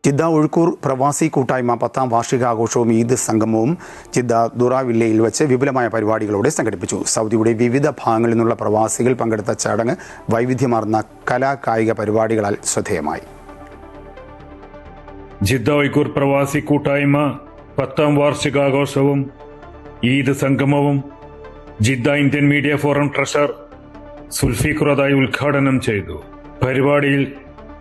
Jeddah Ozhukkur പ്രവാസി കൂട്ടായ്മ 10ാം വാർഷികാഘോഷവും ഈദ് സംഗമവും ജിദ്ദ ദുറ വില്ലയിൽ വെച്ച് വിപുലമായ പരിപാടികളോടെ സംഘടിപ്പിച്ചു. സൗദിയുടെ വിവിധ ഭാഗങ്ങളിൽ നിന്നുള്ള പ്രവാസികൾ പങ്കെടുത്ത ചടങ്ങ് വൈവിധ്യമാർന്ന കലാകായിക പരിപാടികളാൽ ശ്രദ്ധേയമായി. ജിദ്ദ ഒഴുക്കൂർ പ്രവാസി കൂട്ടായ്മ 10ാം വാർഷികാഘോഷവും ഈദ് സംഗമവും Jeddah Indian media forum treasurer Sulfi Khuradai ഉദ്ഘാടനം ചെയ്തു. പരിപാടിയിൽ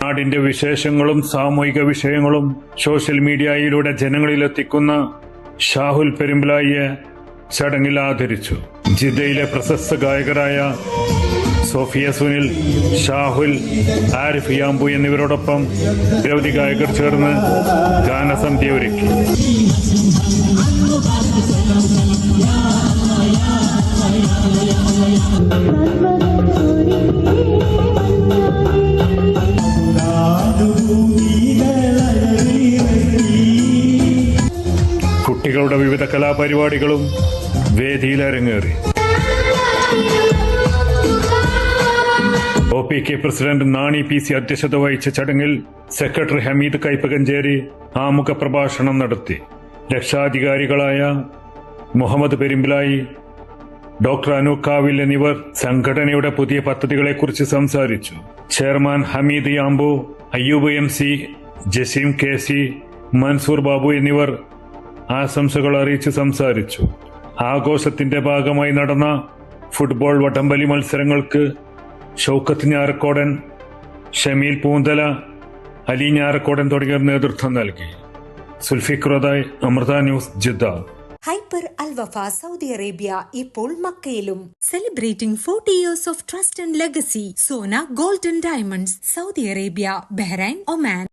നാടിന്റെ വിശേഷങ്ങളും സാമൂഹിക വിഷയങ്ങളും സോഷ്യൽ മീഡിയയിലൂടെ ജനങ്ങളിലെത്തിക്കുന്ന ഷാഹുൽ പെരുമ്പിലായിയെ ചടങ്ങിൽ ആദരിച്ചു. ജിദ്ദയിലെ പ്രശസ്ത ഗായകരായ സോഫിയ സുനിൽ, ഷാഹുൽ, ആരിഫ് യാംബു എന്നിവരോടൊപ്പം നിരവധി ഗായകർ ചേർന്ന് ഗാനസന്ധ്യ ഒരുക്കി. കുട്ടികളുടെ വിവിധ കലാപരിപാടികളും വേദിയിൽ അരങ്ങേറി. OPK പ്രസിഡന്റ് നാണി PC അധ്യക്ഷത വഹിച്ച ചടങ്ങിൽ സെക്രട്ടറി ഹമീദ് കൈപ്പകഞ്ചേരി ആമുഖ പ്രഭാഷണം നടത്തി. രക്ഷാധികാരികളായ മുഹമ്മദ് പെരുമ്പിലായി, ഡോക്ടർ അനൂക്കാവിൽ എന്നിവർ സംഘടനയുടെ പുതിയ പദ്ധതികളെക്കുറിച്ച് സംസാരിച്ചു. Chairman Hameed Yanbu, Ayyub MC, Jaseem KC, Mansoor Babu എന്നിവർ ആശംസകൾ അറിയിച്ച് സംസാരിച്ചു. ആഘോഷത്തിന്റെ ഭാഗമായി നടന്ന ഫുട്ബോൾ വടംവലി മത്സരങ്ങൾക്ക് ഷൗക്കത്ത് ഞാറക്കോടൻ, ഷമീൽ പൂന്തല, അലി ഞാറക്കോടൻ തുടങ്ങിയവർ നേതൃത്വം നൽകി. Sulfi Khuradai, Amrita news, Jeddah. Hyper Al Wafa Saudi Arabia ഇപ്പോൾ മക്കയിലും. Celebrating 40 years of trust and legacy. Sona golden diamonds, Saudi Arabia, Bahrain, Oman.